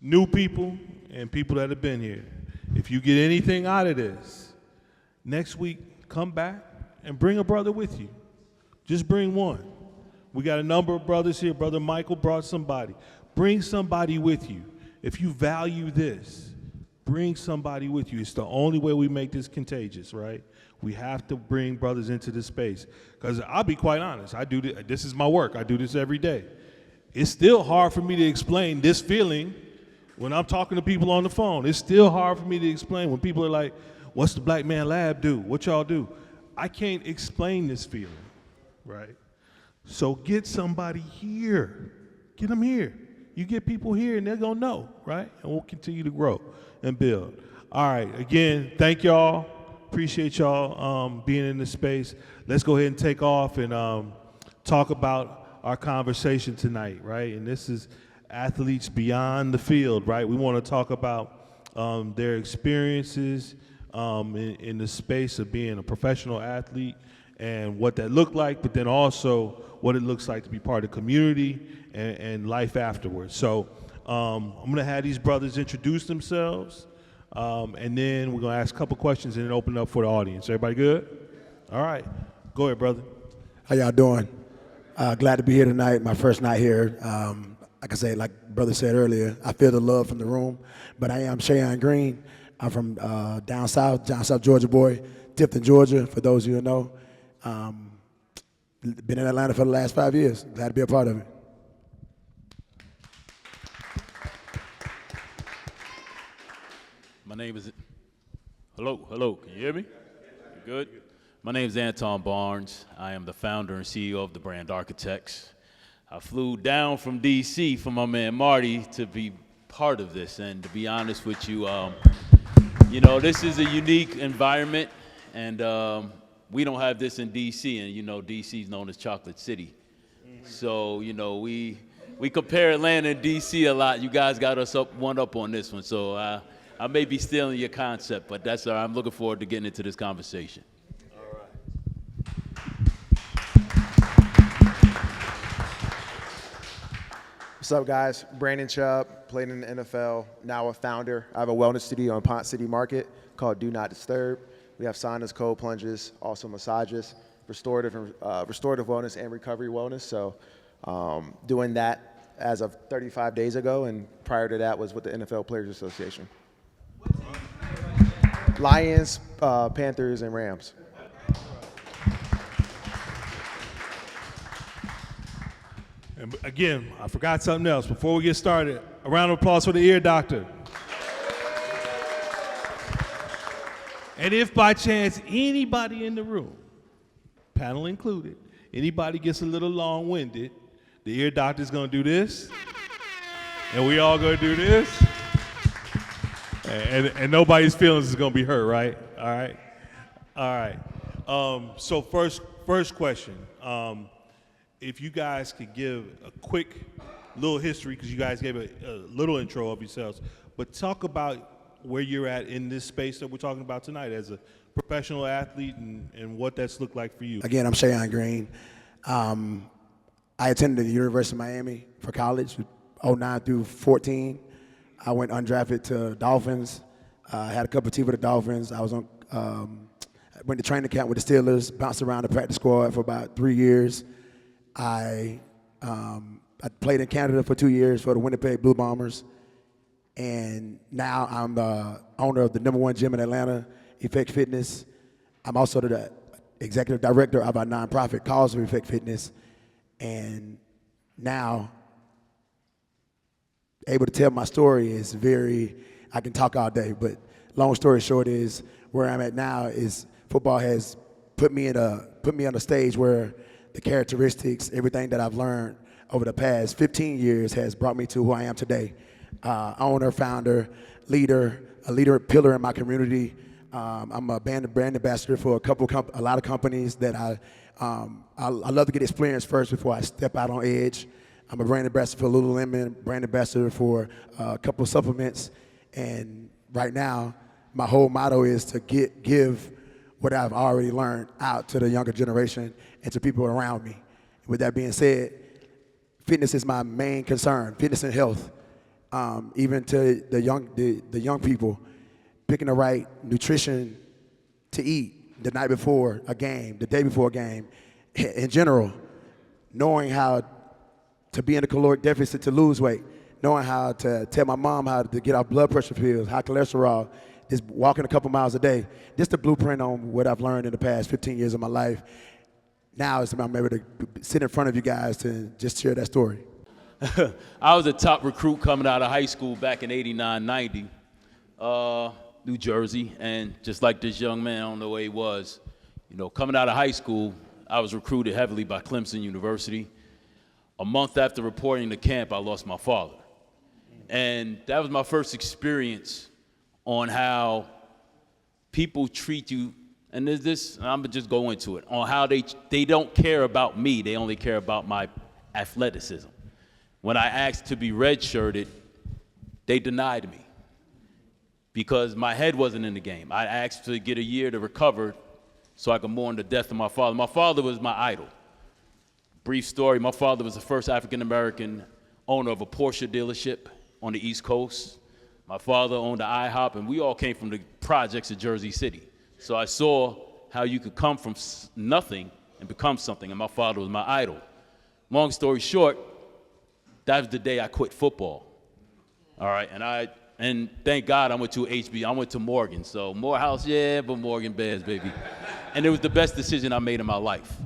new people and people that have been here. If you get anything out of this, next week, come back and bring a brother with you. Just bring one. We got a number of brothers here. Brother Michael brought somebody. Bring somebody with you. If you value this, bring somebody with you. It's the only way we make this contagious, right? We have to bring brothers into this space. Because I'll be quite honest, I do this is my work. I do this every day. It's still hard for me to explain this feeling when I'm talking to people on the phone. It's still hard for me to explain when people are like, what's the Black Man Lab do? What y'all do? I can't explain this feeling, right? So get somebody here. Get them here. You get people here and they're going to know, right? And we'll continue to grow and build. All right, again, thank y'all. Appreciate y'all being in this space. Let's go ahead and take off and talk about our conversation tonight, right? And this is athletes beyond the field, right? We want to talk about their experiences in the space of being a professional athlete and what that looked like, but then also what it looks like to be part of the community and life afterwards. So I'm going to have these brothers introduce themselves, and then we're going to ask a couple questions and then open it up for the audience. Everybody good? All right. Go ahead, brother. How y'all doing? Glad to be here tonight, my first night here. Like I said, like brother said earlier, I feel the love from the room, but I am Shayon Green. I'm from down south Georgia boy, Tifton, Georgia, for those of you who know. Been in Atlanta for the last 5 years. Glad to be a part of it. My name is, hello, can you hear me? You good? My name is Anton Barnes. I am the founder and CEO of the Brand Architects. I flew down from DC for my man Marty to be part of this, and to be honest with you, you know, this is a unique environment, and we don't have this in DC, and you know, DC is known as Chocolate City. So, you know, we compare Atlanta and DC a lot. You guys got us one up on this one, so I may be stealing your concept, but that's all right. I'm looking forward to getting into this conversation. What's up, guys? Brandon Chubb, played in the NFL, now a founder. I have a wellness studio in Ponce City Market called Do Not Disturb. We have saunas, cold plunges, also massages, restorative wellness and recovery wellness. So doing that as of 35 days ago, and prior to that was with the NFL Players Association. Lions, Panthers, and Rams. And again, I forgot something else. Before we get started, a round of applause for the ear doctor. And if by chance anybody in the room, panel included, anybody gets a little long-winded, the ear doctor's gonna do this, and we all gonna do this, and nobody's feelings is gonna be hurt, right? All right. So first question. If you guys could give a quick little history, because you guys gave a little intro of yourselves, but talk about where you're at in this space that we're talking about tonight as a professional athlete and what that's looked like for you. Again, I'm Shayon Green. I attended the University of Miami for college, 09 through 14. I went undrafted to Dolphins. I had a cup of tea with the Dolphins. I was on, went to training camp with the Steelers, bounced around the practice squad for about 3 years. I played in Canada for 2 years for the Winnipeg Blue Bombers, and now I'm the owner of the #1 gym in Atlanta, Effect Fitness. I'm also the executive director of our nonprofit, Cause of Effect Fitness, and now able to tell my story is I can talk all day, but long story short is where I'm at now is football has put me on a stage where the characteristics, everything that I've learned over the past 15 years has brought me to who I am today. Owner, founder, leader, a pillar in my community. I'm a brand ambassador for a lot of companies that I love to get experience first before I step out on edge. I'm a brand ambassador for Lululemon, brand ambassador for a couple of supplements, and right now my whole motto is to give what I've already learned out to the younger generation and to people around me. With that being said, fitness is my main concern, fitness and health. even to the young people, picking the right nutrition to eat the night before a game, the day before a game, in general, knowing how to be in a caloric deficit to lose weight, knowing how to tell my mom how to get off blood pressure pills, high cholesterol, just walking a couple miles a day. Just the blueprint on what I've learned in the past 15 years of my life. Now I'm able to sit in front of you guys to just share that story. I was a top recruit coming out of high school back in 89, 90, New Jersey. And just like this young man, I don't know where he was, coming out of high school, I was recruited heavily by Clemson University. A month after reporting to camp, I lost my father. And that was my first experience on how people treat you, and there's this, and I'm gonna just go into it, on how they don't care about me, they only care about my athleticism. When I asked to be redshirted, they denied me because my head wasn't in the game. I asked to get a year to recover so I could mourn the death of my father. My father was my idol. Brief story, my father was the first African-American owner of a Porsche dealership on the East Coast. My father owned the IHOP, and we all came from the projects of Jersey City. So I saw how you could come from nothing and become something, and my father was my idol. Long story short, that was the day I quit football. All right, and thank God I went to Morgan. So Morehouse, yeah, but Morgan Bears, baby. And it was the best decision I made in my life.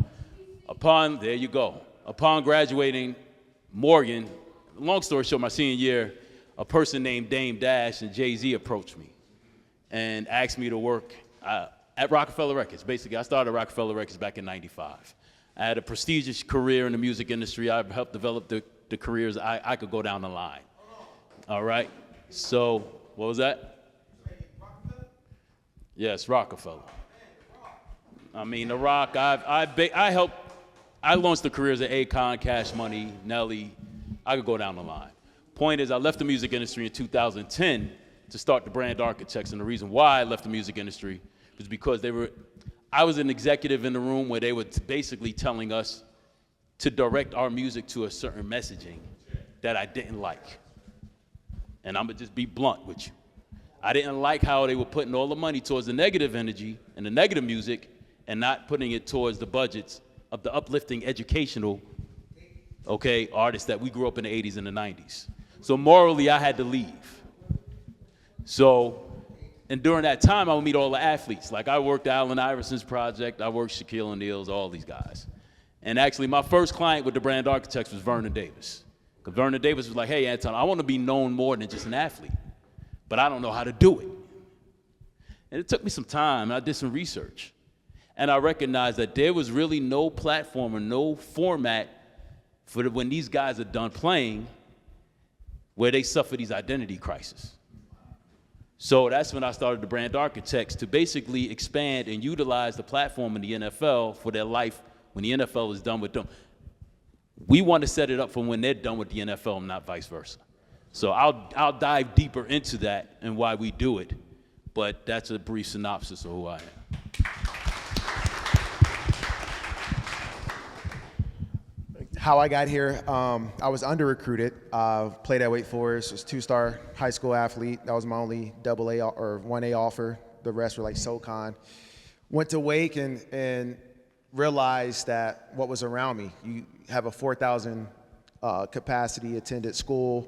Upon graduating Morgan, long story short, my senior year, a person named Dame Dash and Jay-Z approached me and asked me to work at Rockefeller Records. Basically, I started at Rockefeller Records back in '95. I had a prestigious career in the music industry. I helped develop the careers I could go down the line. All right? So, what was that? Yes, Rockefeller. I mean, The Rock, I launched the careers of Akon, Cash Money, Nelly. I could go down the line. Point is, I left the music industry in 2010 to start the Brand Architects, and the reason why I left the music industry was because I was an executive in the room where they were basically telling us to direct our music to a certain messaging that I didn't like. And I'm gonna just be blunt with you. I didn't like how they were putting all the money towards the negative energy and the negative music and not putting it towards the budgets of the uplifting educational, artists that we grew up in the 80s and the 90s. So morally, I had to leave. And during that time, I would meet all the athletes. Like I worked Allen Iverson's project, I worked Shaquille O'Neal's, all these guys. And actually, my first client with the Brand Architects was Vernon Davis. Because Vernon Davis was like, hey, Anton, I want to be known more than just an athlete, but I don't know how to do it. And it took me some time, and I did some research. And I recognized that there was really no platform or no format for when these guys are done playing where they suffer these identity crises. So that's when I started the Brand Architects to basically expand and utilize the platform in the NFL for their life when the NFL is done with them. We want to set it up for when they're done with the NFL, not vice versa. So I'll dive deeper into that and why we do it, but that's a brief synopsis of who I am. How I got here, I was under-recruited, played at Wake Forest, was a two-star high school athlete. That was my only AA or 1A offer. The rest were like SoCon. Went to Wake and realized that what was around me. You have a 4,000 capacity attended school,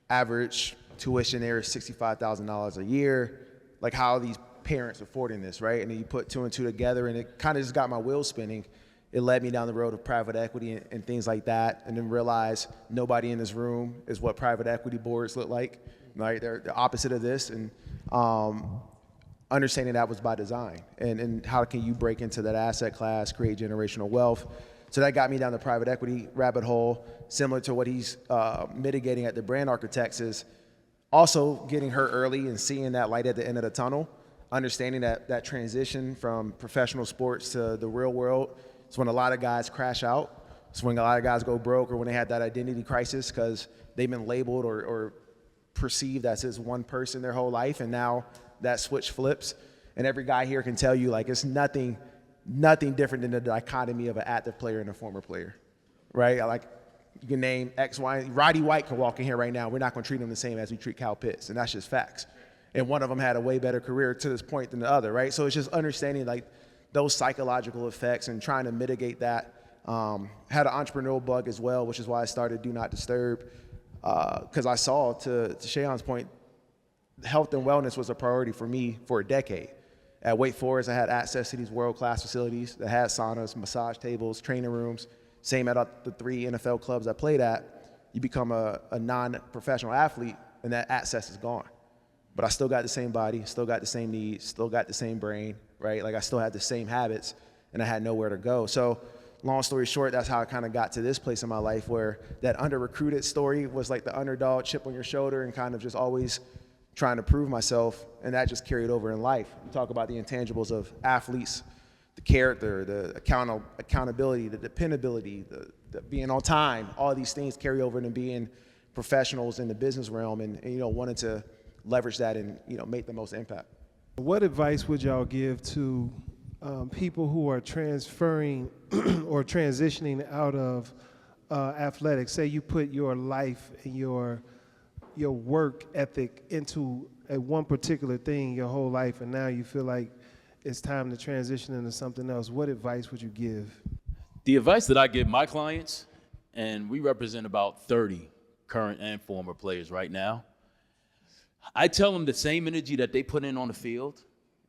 average tuition there is $65,000 a year. Like how are these parents affording this, right? And then you put two and two together and it kind of just got my wheels spinning. It led me down the road of private equity and things like that, and then realized nobody in this room is what private equity boards look like, right? They're the opposite of this, and understanding that was by design. And how can you break into that asset class, create generational wealth? So that got me down the private equity rabbit hole, similar to what he's mitigating at the Brand Architects is also getting hurt early and seeing that light at the end of the tunnel, understanding that transition from professional sports to the real world. It's when a lot of guys crash out. It's when a lot of guys go broke or when they have that identity crisis because they've been labeled or perceived as this one person their whole life, and now that switch flips. And every guy here can tell you, like, it's nothing different than the dichotomy of an active player and a former player, right? Like, you can name X, Y, Roddy White can walk in here right now. We're not going to treat him the same as we treat Kyle Pitts, and that's just facts. And one of them had a way better career to this point than the other, right? So it's just understanding like those psychological effects and trying to mitigate that. Had an entrepreneurial bug as well, which is why I started Do Not Disturb, because I saw, to Shayon's point, health and wellness was a priority for me for a decade. At Wake Forest, I had access to these world-class facilities that had saunas, massage tables, training rooms. Same at the 3 NFL clubs I played at. You become a non-professional athlete, and that access is gone. But I still got the same body, still got the same needs, still got the same brain, right? Like I still had the same habits, and I had nowhere to go. So long story short, that's how I kind of got to this place in my life where that under-recruited story was like the underdog, chip on your shoulder, and kind of just always trying to prove myself, and that just carried over in life. You talk about the intangibles of athletes, the character, the accountability, the dependability, the being on time, all these things carry over into being professionals in the business realm and wanting to leverage that and make the most impact. What advice would y'all give to people who are transferring or transitioning out of athletics? Say you put your life and your work ethic into one particular thing your whole life, and now you feel like it's time to transition into something else. What advice would you give? The advice that I give my clients, and we represent about 30 current and former players right now, I tell them the same energy that they put in on the field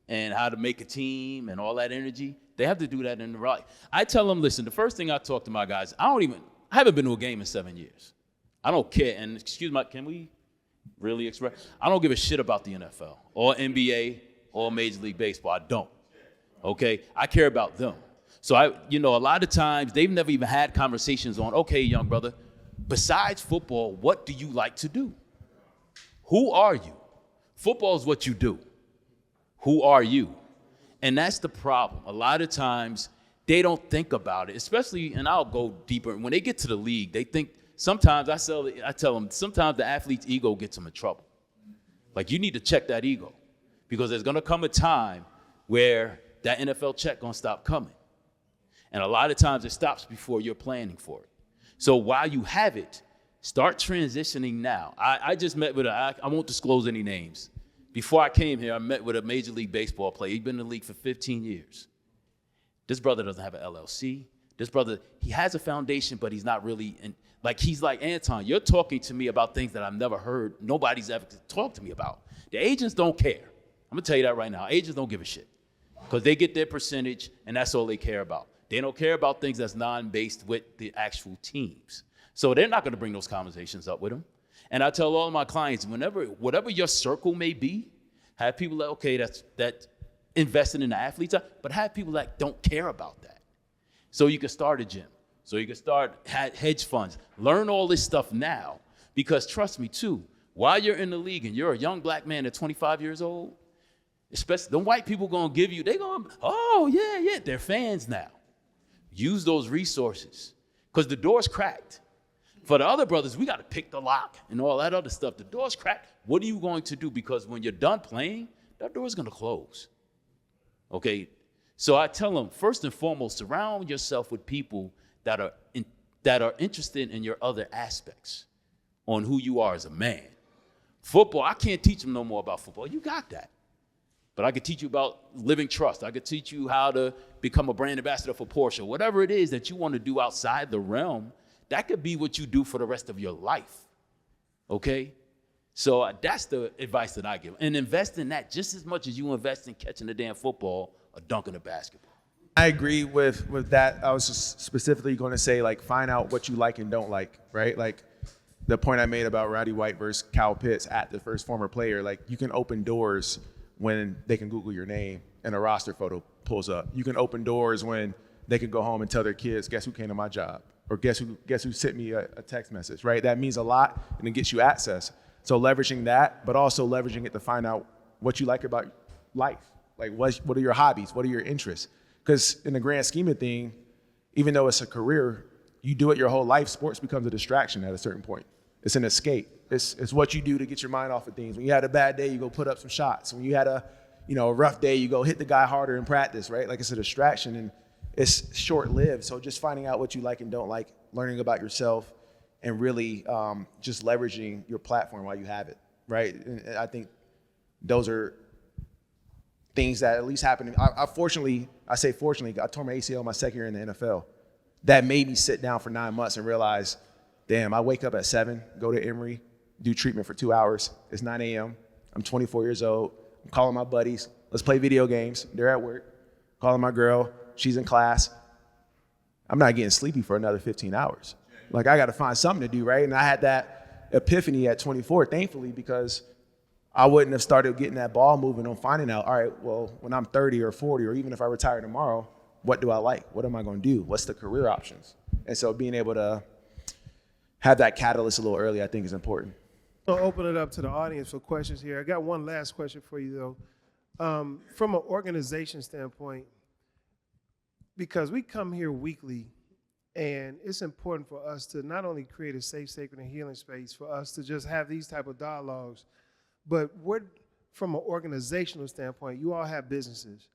and how to make a team and all that energy, they have to do that in the right. I tell them, listen, the first thing I talk to my guys, I haven't been to a game in 7 years. I don't care, and excuse me, can we really express? I don't give a shit about the NFL or NBA or Major League Baseball. I don't, okay? I care about them. So a lot of times they've never even had conversations on, okay, young brother, besides football, what do you like to do? Who are you? Football is what you do. Who are you? And that's the problem. A lot of times they don't think about it, especially, and I'll go deeper. When they get to the league, they think, sometimes I tell them, sometimes the athlete's ego gets them in trouble. Like, you need to check that ego because there's going to come a time where that NFL check going to stop coming. And a lot of times it stops before you're planning for it. So while you have it, start transitioning now. I just met with I won't disclose any names. Before I came here, I met with a Major League Baseball player. He's been in the league for 15 years. This brother doesn't have an LLC. This brother, he has a foundation, but he's not really he's like, Anton, you're talking to me about things that I've never heard. Nobody's ever talked to me about. The agents don't care. I'm going to tell you that right now. Agents don't give a shit because they get their percentage, and that's all they care about. They don't care about things that's non-based with the actual teams. So they're not going to bring those conversations up with them. And I tell all of my clients, whatever your circle may be, have people that, okay, that's invested in the athletes, but have people that don't care about that. So you can start a gym. So you can start hedge funds. Learn all this stuff now because trust me too, while you're in the league and you're a young black man at 25 years old, especially the white people going to give you, they're going, oh, yeah, they're fans now. Use those resources because the door's cracked. For the other brothers, we got to pick the lock and all that other stuff. The door's cracked. What are you going to do? Because when you're done playing, that door's going to close. Okay? So I tell them, first and foremost, surround yourself with people that are interested in your other aspects on who you are as a man. Football, I can't teach them no more about football. You got that. But I could teach you about living trust. I could teach you how to become a brand ambassador for Porsche. Whatever it is that you want to do outside the realm, that could be what you do for the rest of your life, okay? So that's the advice that I give. And invest in that just as much as you invest in catching the damn football or dunking the basketball. I agree with that. I was just specifically going to say, find out what you like and don't like, right? Like the point I made about Roddy White versus Kyle Pitts at the first former player, you can open doors when they can Google your name and a roster photo pulls up. You can open doors when they can go home and tell their kids, guess who came to my job? Or guess who sent me a text message, right? That means a lot, and it gets you access. So leveraging that, but also leveraging it to find out what you like about life. Like what are your hobbies? What are your interests? Because in the grand scheme of things, even though it's a career, you do it your whole life, sports becomes a distraction at a certain point. It's an escape. It's what you do to get your mind off of things. When you had a bad day, you go put up some shots. When you had a rough day, you go hit the guy harder in practice, right? It's a distraction, and it's short-lived. So just finding out what you like and don't like, learning about yourself, and really just leveraging your platform while you have it, right? And I think those are things that at least happen. I fortunately, I tore my ACL my second year in the NFL. That made me sit down for 9 months and realize, damn, I wake up at 7, go to Emory, do treatment for 2 hours. It's 9 a.m. I'm 24 years old. I'm calling my buddies. Let's play video games. They're at work. Calling my girl. She's in class. I'm not getting sleepy for another 15 hours. Like, I got to find something to do, right? And I had that epiphany at 24, thankfully, because I wouldn't have started getting that ball moving on finding out, all right, well, when I'm 30 or 40, or even if I retire tomorrow, what do I like? What am I going to do? What's the career options? And so being able to have that catalyst a little early, I think, is important. I'll open it up to the audience for questions here. I got one last question for you, though. From an organization standpoint, because we come here weekly, and it's important for us to not only create a safe, sacred, and healing space for us to just have these type of dialogues, but what, from an organizational standpoint, you all have businesses.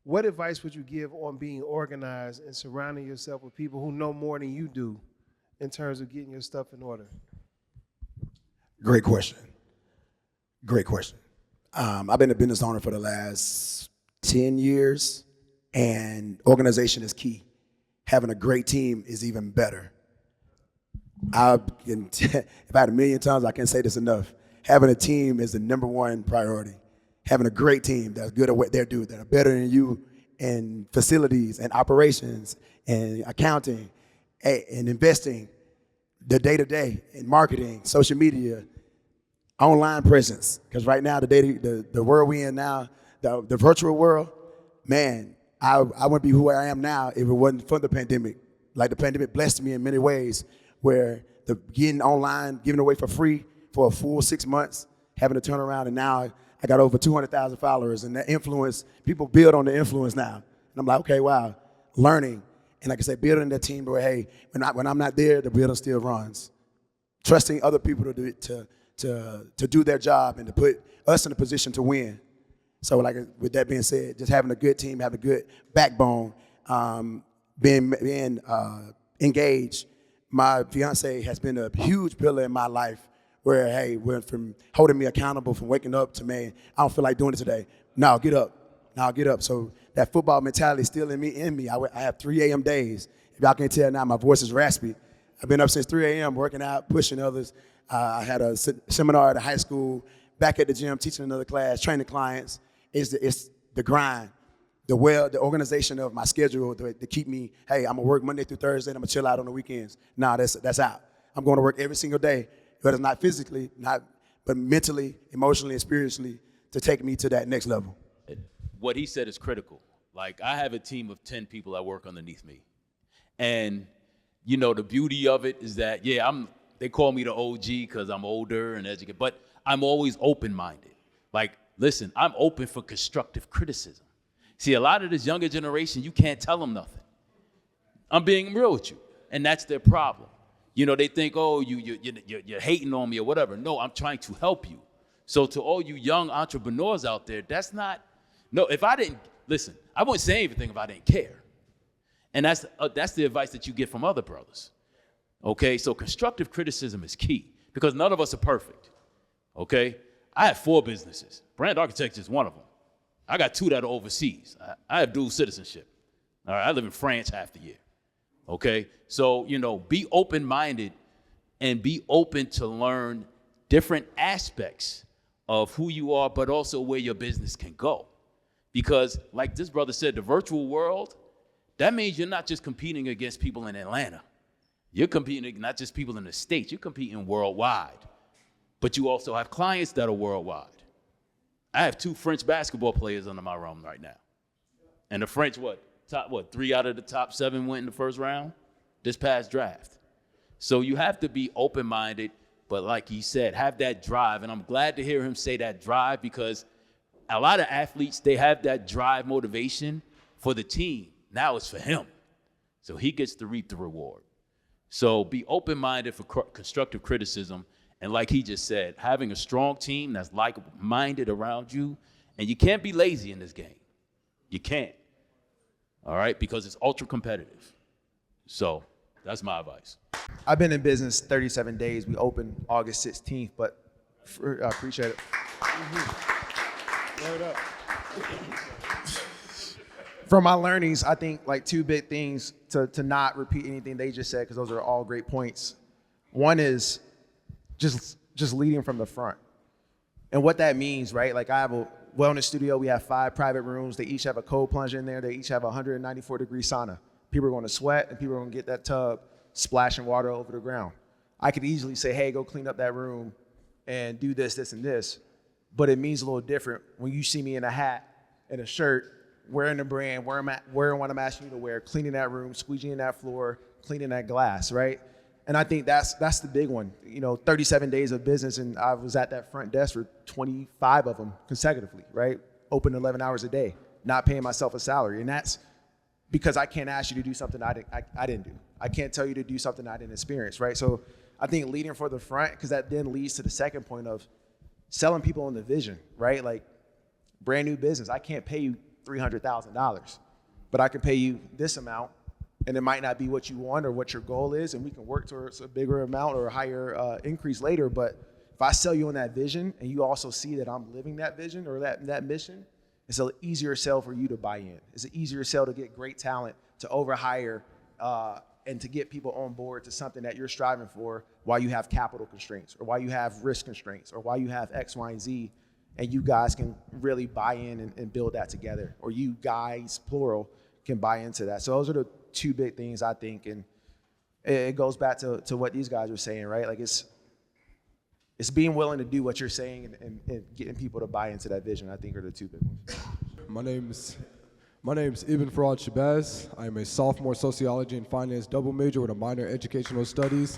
What advice would you give on being organized and surrounding yourself with people who know more than you do in terms of getting your stuff in order? Great question. Great question. I've been a business owner for the last 10 years, and organization is key. Having a great team is even better. If I had a million times, I can't say this enough. Having a team is the number one priority. Having a great team that's good at what they do, that are better than you in facilities and operations and accounting and investing, the day-to-day in marketing, social media, online presence. Because right now, the world we in now, the virtual world, man, I wouldn't be who I am now if it wasn't for the pandemic. Like, the pandemic blessed me in many ways, where the getting online, giving away for free for a full 6 months, having to turn around, and now I got over 200,000 followers, and that influence, people build on the influence now. And I'm like, okay, wow, learning. And like I said, building that team where, hey, when I'm not there, the building still runs. Trusting other people to do it, to do their job and to put us in a position to win. So, like, with that being said, just having a good team, having a good backbone, being engaged. My fiance has been a huge pillar in my life, where, hey, went from holding me accountable from waking up to, man, I don't feel like doing it today. No, get up. Now get up. So that football mentality is still in me. I have 3 a.m. days. If y'all can't tell now, my voice is raspy. I've been up since 3 a.m. working out, pushing others. I had a seminar at a high school, back at the gym, teaching another class, training clients. It's the grind, the organization of my schedule to keep me, hey, I'm going to work Monday through Thursday, and I'm going to chill out on the weekends. Nah, that's out. I'm going to work every single day, but it's not physically, but mentally, emotionally, and spiritually, to take me to that next level. What he said is critical. Like, I have a team of 10 people that work underneath me. And, you know, the beauty of it is that, yeah, they call me the OG because I'm older and educated, but I'm always open-minded. Like, listen, I'm open for constructive criticism. See, a lot of this younger generation, you can't tell them nothing. I'm being real with you, and that's their problem. You know, they think, oh, you're hating on me or whatever. No, I'm trying to help you. So to all you young entrepreneurs out there, if I didn't, listen, I wouldn't say anything if I didn't care. And that's the advice that you get from other brothers. Okay, so constructive criticism is key, because none of us are perfect. Okay, I have 4 businesses. Brand Architects is one of them. I got 2 that are overseas. I have dual citizenship. All right, I live in France half the year. Okay, so, you know, be open-minded and be open to learn different aspects of who you are, but also where your business can go. Because, like this brother said, the virtual world, that means you're not just competing against people in Atlanta. You're competing not just people in the States, you're competing worldwide. But you also have clients that are worldwide. I have 2 French basketball players under my realm right now. And the French, 3 out of the top 7 went in the first round this past draft. So you have to be open-minded, but like he said, have that drive. And I'm glad to hear him say that drive, because a lot of athletes, they have that drive motivation for the team. Now it's for him. So he gets to reap the reward. So be open-minded for constructive criticism. And like he just said, having a strong team that's like-minded around you, and you can't be lazy in this game. You can't. All right? Because it's ultra competitive. So That's my advice. I've been in business 37 days. We opened August 16th, but I appreciate it. Word up. From my learnings, I think like two big things to not repeat anything they just said, because those are all great points. One is just leading from the front. And what that means, right? Like I have a wellness studio. We have 5 private rooms. They each have a cold plunge in there. They each have a 194-degree sauna. People are going to sweat, and people are going to get that tub splashing water over the ground. I could easily say, hey, go clean up that room and do this, this, and this. But it means a little different when you see me in a hat and a shirt, wearing the brand, wearing what I'm asking you to wear, cleaning that room, squeegeeing that floor, cleaning that glass, right? And I think that's the big one. 37 days of business, and I was at that front desk for 25 of them consecutively, right? Open 11 hours a day, not paying myself a salary. And that's because I can't ask you to do something I didn't do. I can't tell you to do something I didn't experience, right? So I think leading for the front, because that then leads to the second point of selling people on the vision, right? Like brand new business, I can't pay you $300,000, but I can pay you this amount, and it might not be what you want or what your goal is, and we can work towards a bigger amount or a higher increase later. But if I sell you on that vision and you also see that I'm living that vision or that mission, it's an easier sell for you to buy in. It's an easier sell to get great talent, to overhire, and to get people on board to something that you're striving for while you have capital constraints or while you have risk constraints or while you have X, Y, and Z, and you guys can really buy in and build that together, or you guys, plural, can buy into that. So those are the two big things I think, and it goes back to what these guys are saying, right? Like it's being willing to do what you're saying and getting people to buy into that vision, I think, are the two big ones. My name's Ibn Farad Shabazz. I am a sophomore sociology and finance double major with a minor in educational studies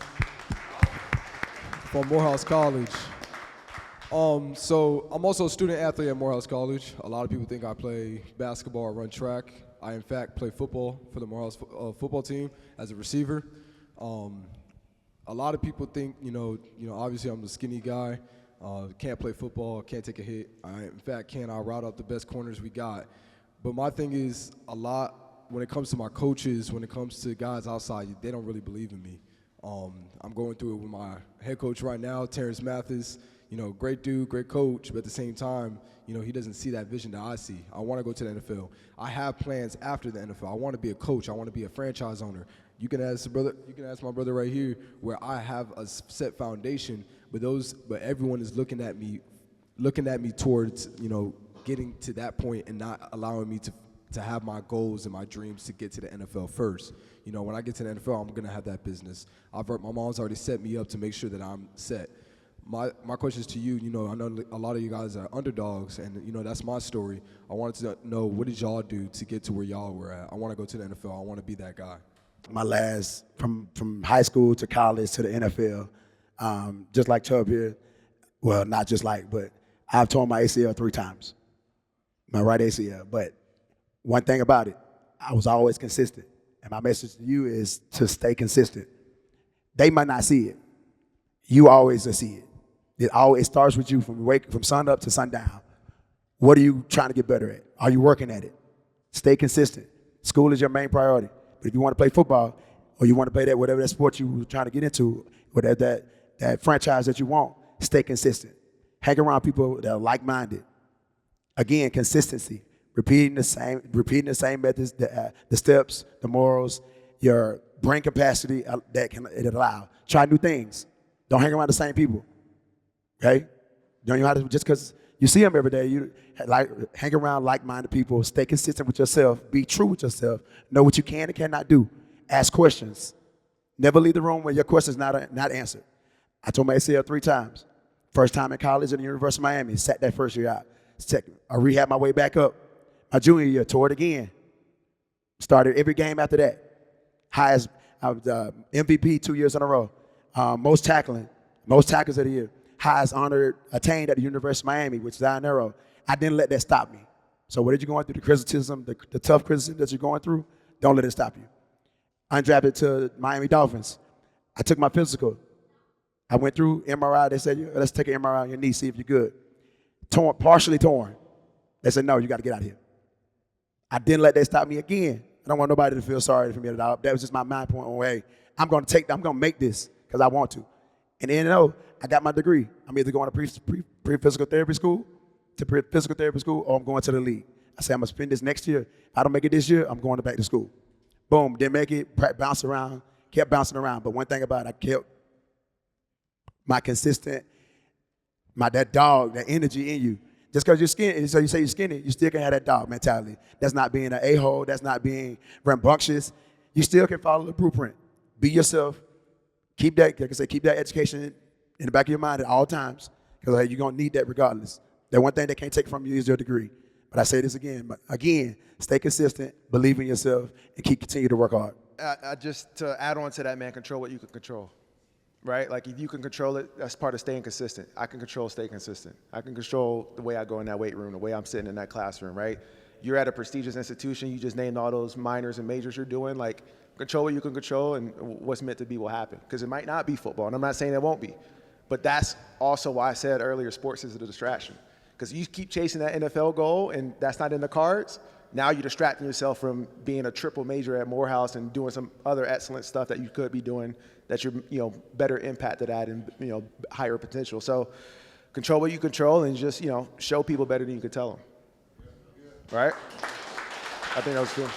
from Morehouse College. So I'm also a student athlete at Morehouse College. A lot of people think I play basketball or run track. I in fact play football for the Morehouse football team as a receiver. A lot of people think, obviously I'm a skinny guy, can't play football, can't take a hit. I in fact can. I route out the best corners we got. But my thing is, a lot when it comes to my coaches, when it comes to guys outside, they don't really believe in me. I'm going through it with my head coach right now, Terrence Mathis. Great dude, great coach, but at the same time, he doesn't see that vision that I see. I want to go to the NFL. I have plans after the NFL. I want to be a coach. I want to be a franchise owner. You can ask my brother right here, where I have a set foundation, but everyone is looking at me towards, getting to that point and not allowing me to have my goals and my dreams to get to the NFL first. When I get to the NFL, I'm going to have that business. My mom's already set me up to make sure that I'm set. My question is to you, I know a lot of you guys are underdogs, and, that's my story. I wanted to know, what did y'all do to get to where y'all were at? I want to go to the NFL. I want to be that guy. My last, from high school to college to the NFL, just like Chubb here, well, not just like, but I've torn my ACL 3 times, my right ACL. But one thing about it, I was always consistent. And my message to you is to stay consistent. They might not see it. You always see it. It always starts with you from sun up to sundown. What are you trying to get better at? Are you working at it? Stay consistent. School is your main priority. But if you want to play football, or you want to play that whatever that sport you were trying to get into, whatever that franchise that you want, stay consistent. Hang around people that are like-minded. Again, consistency. Repeating the same methods, the steps, the morals, your brain capacity that it allow. Try new things. Don't hang around the same people. Okay? Don't you have to, just because you see them every day, you hang around like-minded people. Stay consistent with yourself. Be true with yourself. Know what you can and cannot do. Ask questions. Never leave the room where your question's not answered. I told my ACL 3 times. First time in college at the University of Miami. Sat that first year out. I rehabbed my way back up. My junior year, tore it again. Started every game after that. Highest, I was MVP 2 years in a row. Most tackles of the year. Highest honor attained at the University of Miami, which is Zion Arrow. I didn't let that stop me. So what did you going through? The criticism, the tough criticism that you're going through, don't let it stop you. Undrafted to Miami Dolphins. I took my physical. I went through MRI. They said, let's take an MRI on your knee, see if you're good. Partially torn. They said, no, you got to get out of here. I didn't let that stop me again. I don't want nobody to feel sorry for me at all. That was just my mind point on, hey, I'm going to make this because I want to. And then, I got my degree. I'm either going to pre-physical therapy school or I'm going to the league. I said, I'm going to spend this next year. If I don't make it this year, I'm going back to school. Boom, didn't make it, bounced around, kept bouncing around. But one thing about it, I kept my consistent, that dog, that energy in you. Just because you're skinny, so you say you're skinny, you still can have that dog mentality. That's not being an a-hole. That's not being rambunctious. You still can follow the blueprint. Be yourself. Keep that, like I say, keep that education in the back of your mind at all times, because you're going to need that regardless. The one thing they can't take from you is your degree. But I say this again, stay consistent, believe in yourself, and continue to work hard. Just to add on to that, man, control what you can control, right? Like if you can control it, that's part of staying consistent. I can stay consistent. I can control the way I go in that weight room, the way I'm sitting in that classroom, right? You're at a prestigious institution, you just named all those minors and majors you're doing, like control what you can control, and what's meant to be will happen. Because it might not be football, and I'm not saying it won't be. But that's also why I said earlier, sports is a distraction. Because you keep chasing that NFL goal, and that's not in the cards, now you're distracting yourself from being a triple major at Morehouse and doing some other excellent stuff that you could be doing that you're better impacted at and higher potential. So control what you control and just show people better than you can tell them. Right? I think that was good.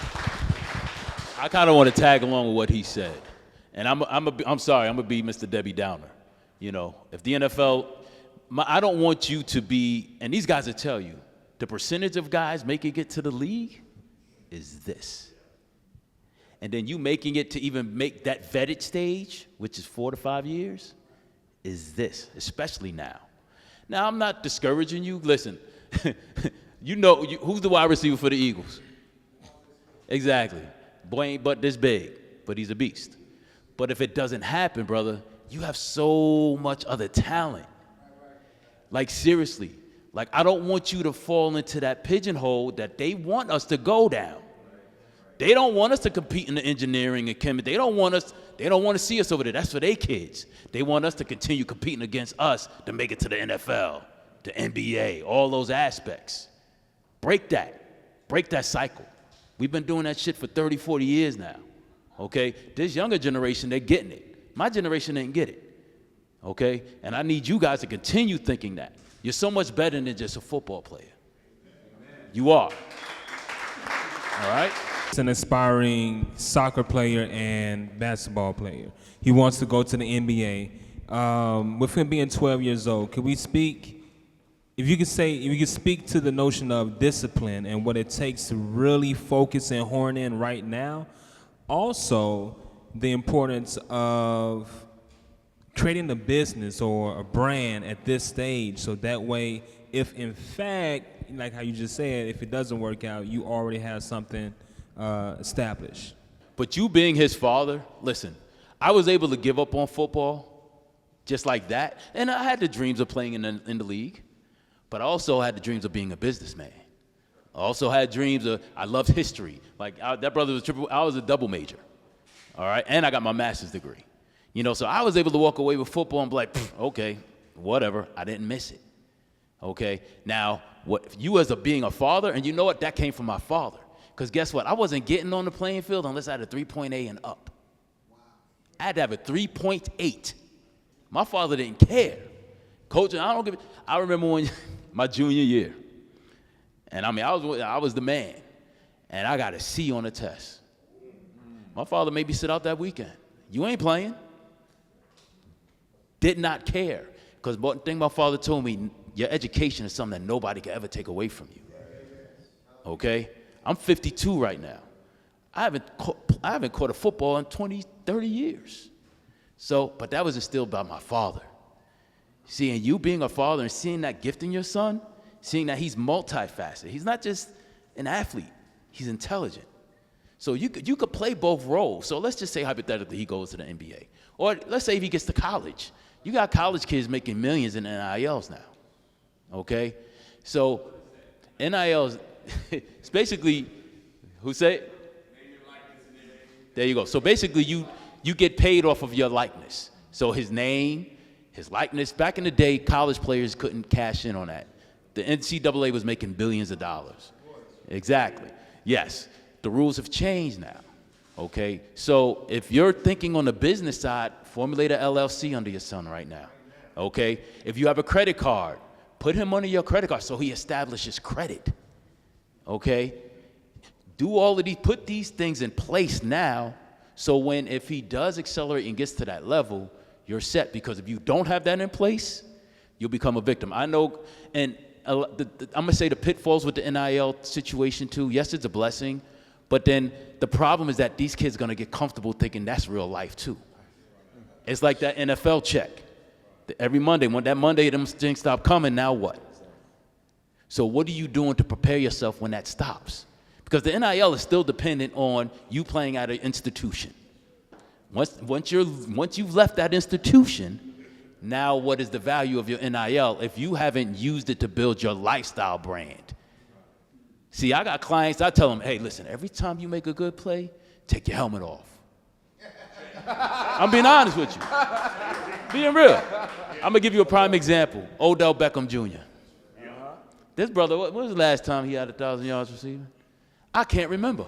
I kind of want to tag along with what he said, and I'm sorry, I'm gonna be Mr. Debbie Downer. If the NFL, I don't want you to be, and these guys will tell you, the percentage of guys making it to the league is this. And then you making it to even make that vetted stage, which is 4 to 5 years, is this, especially now. Now, I'm not discouraging you. Listen, who's the wide receiver for the Eagles? Exactly. Boy ain't but this big, but he's a beast. But if it doesn't happen, brother, you have so much other talent. Like, seriously. Like, I don't want you to fall into that pigeonhole that they want us to go down. They don't want us to compete in the engineering and chemistry. They don't want to see us over there. That's for their kids. They want us to continue competing against us to make it to the NFL, the NBA, all those aspects. Break that cycle. We've been doing that shit for 30, 40 years now, okay? This younger generation, they're getting it. My generation didn't get it, okay? And I need you guys to continue thinking that. You're so much better than just a football player. You are, all right? He's an aspiring soccer player and basketball player. He wants to go to the NBA. With him being 12 years old, could we speak? If you could speak to the notion of discipline and what it takes to really focus and horn in right now, also the importance of creating a business or a brand at this stage, so that way, if in fact, like how you just said, if it doesn't work out, you already have something established. But you being his father, listen, I was able to give up on football just like that, and I had the dreams of playing in the league. But I also had the dreams of being a businessman. I also had dreams of, I loved history. Like, that brother was I was a double major, all right? And I got my master's degree. So I was able to walk away with football and be like, okay, whatever, I didn't miss it, okay? Now, you as being a father, and you know what, that came from my father. Because guess what, I wasn't getting on the playing field unless I had a 3.8 and up. I had to have a 3.8. My father didn't care. Coaching, I remember when my junior year, and I was the man, and I got a C on the test. My father made me sit out that weekend. You ain't playing. Did not care, because one thing my father told me, your education is something that nobody can ever take away from you. Okay, I'm 52 right now. I haven't caught a football in 20, 30 years. So, but that was instilled by my father. Seeing you being a father and seeing that gift in your son, seeing that he's multifaceted. He's not just an athlete, he's intelligent. So you could play both roles. So let's just say hypothetically he goes to the NBA. Or let's say if he gets to college. You got college kids making millions in NILs now, okay? So NILs, it's basically, who say it? There you go. So basically you get paid off of your likeness. So his name, his likeness. Back in the day, college players couldn't cash in on that. The NCAA was making billions of dollars. Exactly. Yes. The rules have changed now. Okay, so if you're thinking on the business side, formulate a LLC under your son right now. Okay, if you have a credit card, put him under your credit card so he establishes credit. Okay, do all of these, put these things in place now, so if he does accelerate and gets to that level, you're set. Because if you don't have that in place, you'll become a victim. I know, and I'm gonna say the pitfalls with the NIL situation too. Yes, it's a blessing, but then the problem is that these kids are gonna get comfortable thinking that's real life too. It's like that NFL check. Every Monday, when that Monday them things stop coming, now what? So what are you doing to prepare yourself when that stops? Because the NIL is still dependent on you playing at an institution. Once you've left that institution, now what is the value of your NIL if you haven't used it to build your lifestyle brand? See, I got clients, I tell them, hey, listen, every time you make a good play, take your helmet off. I'm being honest with you. Being real. I'm gonna give you a prime example. Odell Beckham Jr. This brother, when was the last time he had 1,000 yards receiving? I can't remember.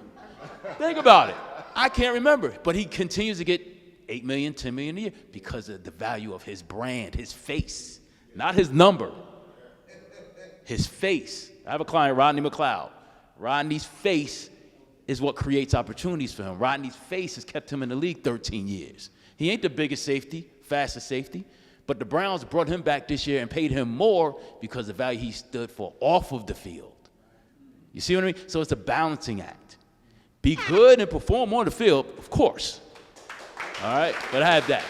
Think about it. I can't remember. But he continues to get 8 million, 10 million a year because of the value of his brand, his face, not his number. His face. I have a client, Rodney McLeod. Rodney's face is what creates opportunities for him. Rodney's face has kept him in the league 13 years. He ain't the biggest safety, fastest safety, but the Browns brought him back this year and paid him more because of the value he stood for off of the field. You see what I mean? So it's a balancing act. Be good and perform on the field, of course. All right, but I have that.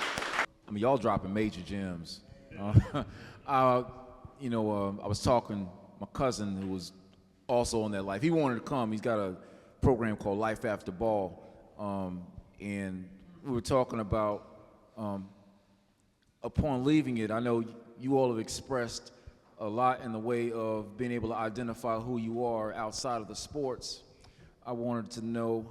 I mean, y'all dropping major gems. I was talking, my cousin who was also on that life, he wanted to come. He's got a program called Life After Ball. And we were talking about, upon leaving it, I know you all have expressed a lot in the way of being able to identify who you are outside of the sports. I wanted to know,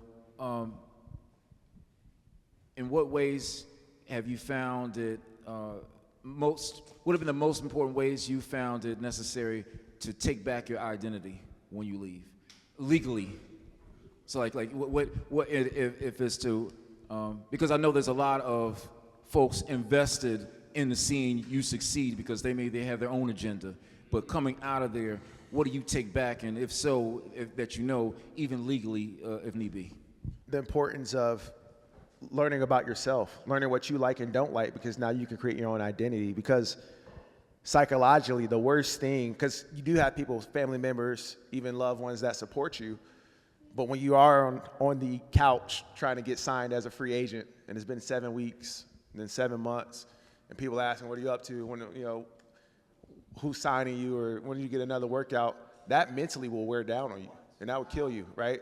in what ways have you found it what have been the most important ways you found it necessary to take back your identity when you leave, legally? So like what if it's to, because I know there's a lot of folks invested in the seeing you succeed because they have their own agenda, but coming out of there, what do you take back, and if so, even legally, if need be? The importance of learning about yourself, learning what you like and don't like, because now you can create your own identity. Because psychologically, the worst thing, because you do have people, family members, even loved ones that support you, but when you are on the couch trying to get signed as a free agent, and it's been 7 weeks, and then 7 months, and people asking, what are you up to, when, who's signing you, or when you get another workout, that mentally will wear down on you, and that will kill you, right?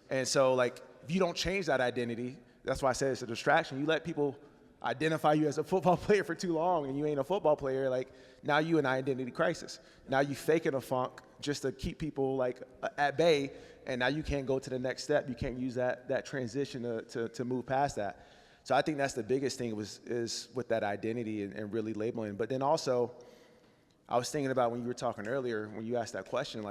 And so, if you don't change that identity, that's why I said it's a distraction. You let people identify you as a football player for too long, and you ain't a football player, now you in an identity crisis. Now you faking a funk just to keep people, at bay, and now you can't go to the next step. You can't use that transition to move past that. So I think that's the biggest thing is with that identity and really labeling. But then also, I was thinking about when you were talking earlier, when you asked that question,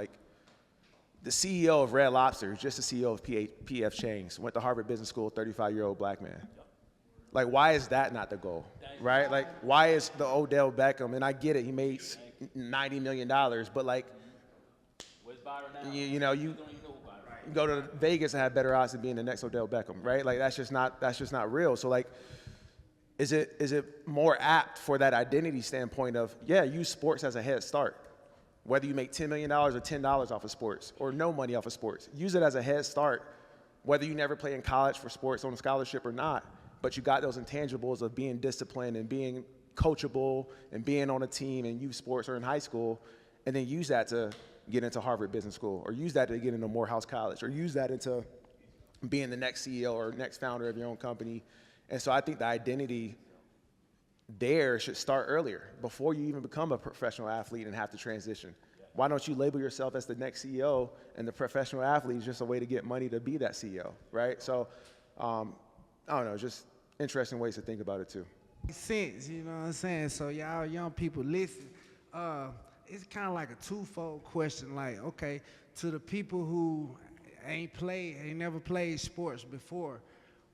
the CEO of Red Lobster, just the CEO of P.F. Chang's, went to Harvard Business School, 35-year-old black man. Why is that not the goal, right? Why is the Odell Beckham, and I get it, he made $90 million, but Where's Byron now? You go to Vegas and have better odds of being the next Odell Beckham, right? That's just not real. So is it more apt for that identity standpoint of, use sports as a head start, whether you make $10 million or $10 off of sports or no money off of sports, use it as a head start, whether you never play in college for sports on a scholarship or not, but you got those intangibles of being disciplined and being coachable and being on a team in youth sports or in high school, and then use that to get into Harvard Business School, or use that to get into Morehouse College, or use that into being the next CEO or next founder of your own company. And so I think the identity there should start earlier, before you even become a professional athlete and have to transition. Why don't you label yourself as the next CEO, and the professional athlete is just a way to get money to be that CEO, right? So, I don't know, just interesting ways to think about it too. Sense, you know what I'm saying? So y'all young people listen. It's kind of like a twofold question. Okay, to the people who ain't never played sports before,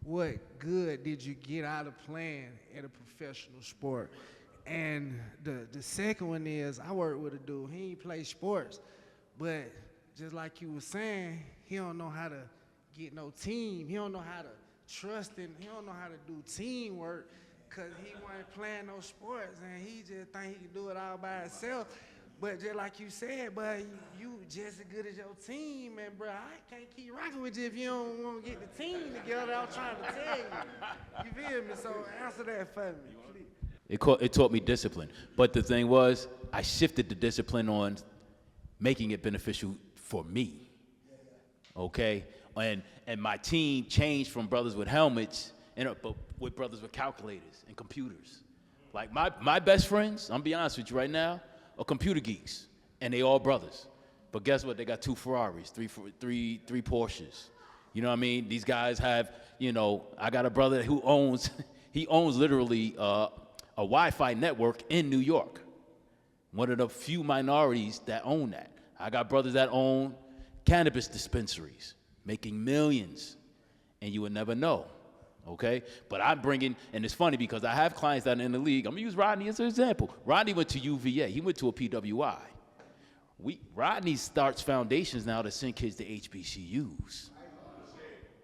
what good did you get out of playing in a professional sport? And the second one is, I work with a dude, he ain't play sports, but just like you were saying, he don't know how to get no team. He don't know how to trust and he don't know how to do teamwork because he wasn't playing no sports and he just think he can do it all by himself. But just like you said, but you just as good as your team, and bro, I can't keep rocking with you if you don't want to get the team together. I was trying to tell you. You feel me? So answer that for me, please. It taught me discipline. But the thing was, I shifted the discipline on making it beneficial for me. Okay? And my team changed from brothers with helmets but with brothers with calculators and computers. Like my best friends, I'm be honest with you right now, are computer geeks, and they all brothers. But guess what? They got 2 Ferraris, three Porsches. You know what I mean? These guys have, I got a brother who owns literally a Wi-Fi network in New York. One of the few minorities that own that. I got brothers that own cannabis dispensaries, making millions, and you would never know. Okay, but I'm bringing, and it's funny because I have clients that are in the league. I'm gonna use Rodney as an example. Rodney went to UVA. He went to a PWI. Rodney starts foundations now to send kids to HBCUs.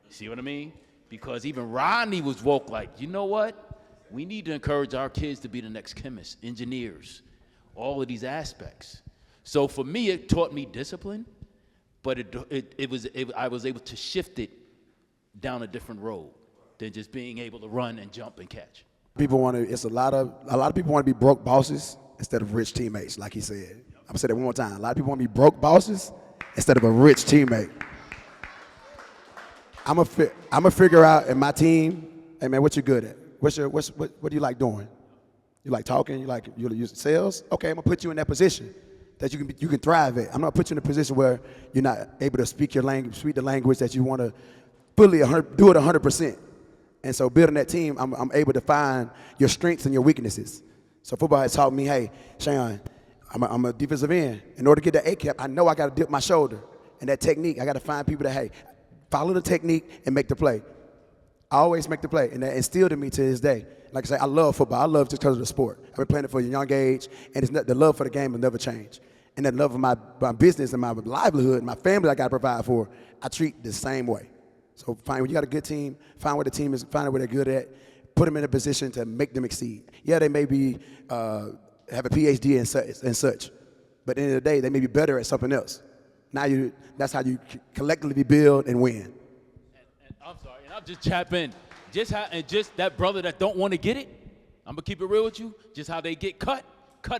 See what I mean? Because even Rodney was woke like, you know what? We need to encourage our kids to be the next chemists, engineers, all of these aspects. So for me, it taught me discipline, but I was able to shift it down a different road than just being able to run and jump and catch. People want to. It's a lot of people want to be broke bosses instead of rich teammates, like he said. I'm gonna say that one more time. A lot of people want to be broke bosses instead of a rich teammate. I'm gonna figure out in my team, hey man, what you good at? What do you like doing? You like talking? You use sales? Okay, I'm gonna put you in that position that you can thrive at. I'm gonna put you in a position where you're not able to speak your language, speak the language that you want to fully do it 100%. And so building that team, I'm able to find your strengths and your weaknesses. So football has taught me, hey, Shayon, I'm a defensive end. In order to get that A-cap, I know I got to dip my shoulder. And that technique, I got to find people that, hey, follow the technique and make the play. I always make the play, and that instilled in me to this day. Like I say, I love football. I love it just because of the sport. I've been playing it for a young age, and the love for the game will never change. And that love of my business and my livelihood and my family I got to provide for, I treat the same way. So when you got a good team, find what the team is, find out what they're good at, put them in a position to make them exceed. Yeah, they may be have a PhD and such, but at the end of the day, they may be better at something else. That's how you collectively build and win. And I'm sorry, and I'll just chap in. Just that brother that don't want to get it, I'm gonna keep it real with you. Just how they get cut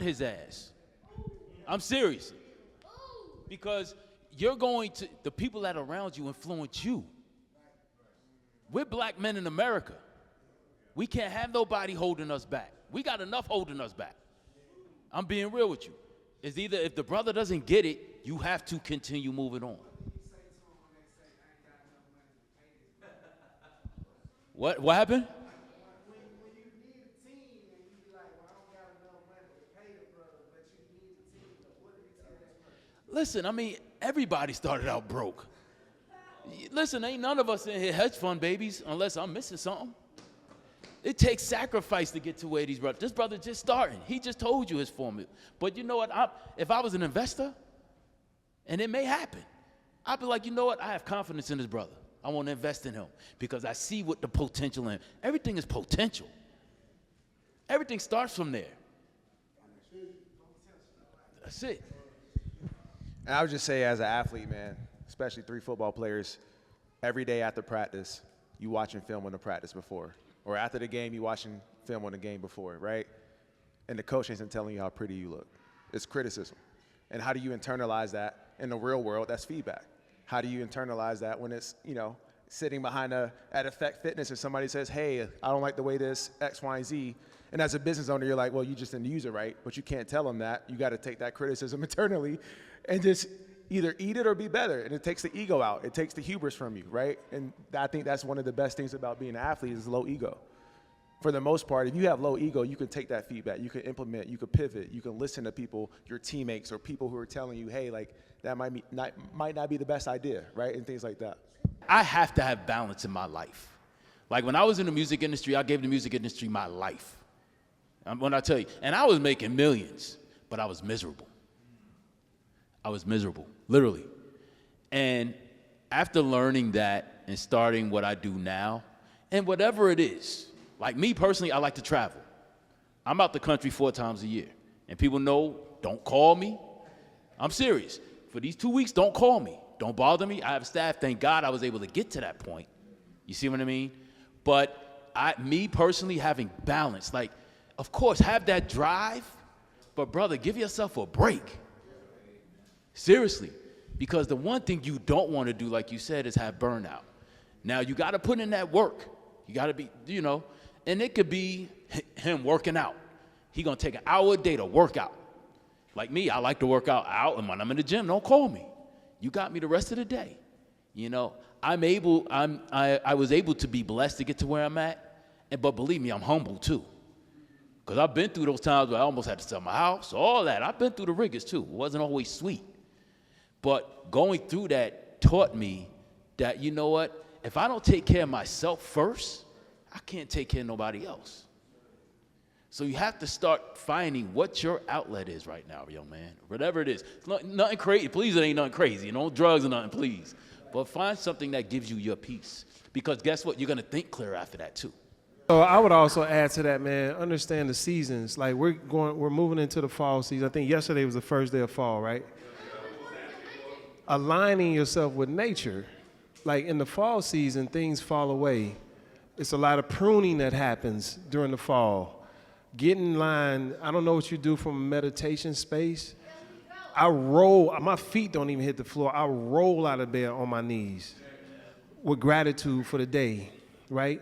his ass. I'm serious, because the people that are around you influence you. We're black men in America. We can't have nobody holding us back. We got enough holding us back. I'm being real with you. It's either if the brother doesn't get it, you have to continue moving on. What happened? Listen, I mean, everybody started out broke. Listen, ain't none of us in here hedge fund babies unless I'm missing something. It takes sacrifice to get to where these brothers. This brother just starting. He just told you his formula. But you know what? If I was an investor, and it may happen, I'd be like, you know what? I have confidence in this brother. I want to invest in him because I see what the potential in. Everything is potential. Everything starts from there. That's it. And I would just say, as an athlete, man, especially 3 football players, every day after practice, you watching film on the practice before. Or after the game, you watching film on the game before, right? And the coach isn't telling you how pretty you look. It's criticism. And how do you internalize that in the real world? That's feedback. How do you internalize that when it's, sitting behind at Effect Fitness and somebody says, hey, I don't like the way this X, Y, and Z. And as a business owner, you're like, well, you just didn't use it right. But you can't tell them that. You got to take that criticism internally and just either eat it or be better. And it takes the ego out. It takes the hubris from you, right? And I think that's one of the best things about being an athlete is low ego. For the most part, if you have low ego, you can take that feedback. You can implement. You can pivot. You can listen to people, your teammates, or people who are telling you, hey, like, that might not be the best idea, right? And things like that. I have to have balance in my life. Like when I was in the music industry, I gave the music industry my life. When I tell you, and I was making millions, but I was miserable. I was miserable, literally. And after learning that and starting what I do now, and whatever it is, like me personally, I like to travel. I'm out the country 4 times a year. And people know, don't call me. I'm serious. For these 2 weeks, don't call me. Don't bother me. I have staff. Thank God I was able to get to that point. You see what I mean? But me personally, having balance, like, of course, have that drive, but brother, give yourself a break. Seriously. Because the one thing you don't want to do, like you said, is have burnout. Now, you got to put in that work. You got to be, and it could be him working out. He going to take an hour a day to work out. Like me, I like to work out, and when I'm in the gym, don't call me. You got me the rest of the day. I was able to be blessed to get to where I'm at, but believe me, I'm humble too. Because I've been through those times where I almost had to sell my house, all that. I've been through the rigors too. It wasn't always sweet. But going through that taught me that, you know what? If I don't take care of myself first, I can't take care of nobody else. So you have to start finding what your outlet is right now, young man. Whatever it is. It's nothing crazy. Please, it ain't nothing crazy. No drugs or nothing, please. But find something that gives you your peace. Because guess what? You're going to think clear after that too. So I would also add to that, man, understand the seasons. Like we're moving into the fall season. I think yesterday was the first day of fall, right? Aligning yourself with nature. Like in the fall season, things fall away. It's a lot of pruning that happens during the fall. Get in line. I don't know what you do from a meditation space. I roll, my feet don't even hit the floor. I roll out of bed on my knees with gratitude for the day, right?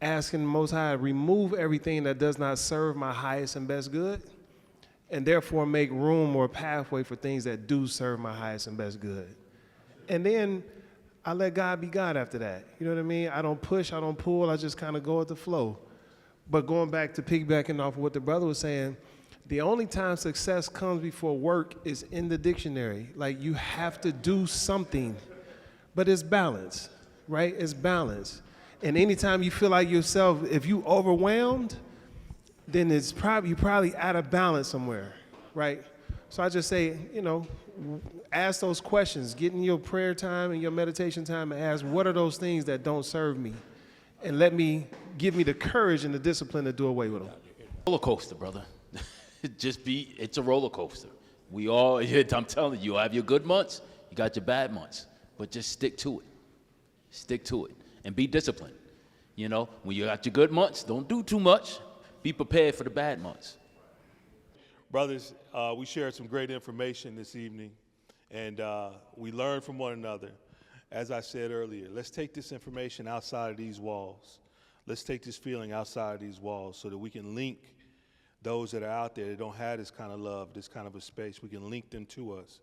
Asking the Most High, remove everything that does not serve my highest and best good, and therefore make room or pathway for things that do serve my highest and best good. And then I let God be God after that. You know what I mean? I don't push, I don't pull, I just kind of go with the flow. But going back to piggybacking off of what the brother was saying, the only time success comes before work is in the dictionary. Like you have to do something, but it's balance, right? It's balance. And anytime you feel like yourself, if you overwhelmed, then you're probably out of balance somewhere, right? So I just say, ask those questions. Get in your prayer time and your meditation time and ask, what are those things that don't serve me? And give me the courage and the discipline to do away with them. Roller coaster, brother. It's a roller coaster. I'm telling you, have your good months, you got your bad months, but just stick to it. Stick to it and be disciplined. When you got your good months, don't do too much. Be prepared for the bad months. Brothers, we shared some great information this evening, and we learned from one another. As I said earlier, let's take this information outside of these walls. Let's take this feeling outside of these walls so that we can link those that are out there that don't have this kind of love, this kind of a space. We can link them to us.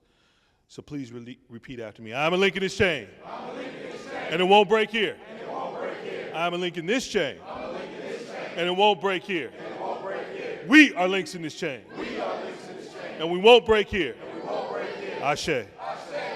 So please repeat after me. I'm a link in this chain. I'm a link in this chain. And it won't break here. And it won't break here. I'm a link in this chain. I'm a link in this chain. And it won't break here. And it won't break here. We are links in this chain. We are links in this chain. And we won't break here. And we won't break here. Ashe.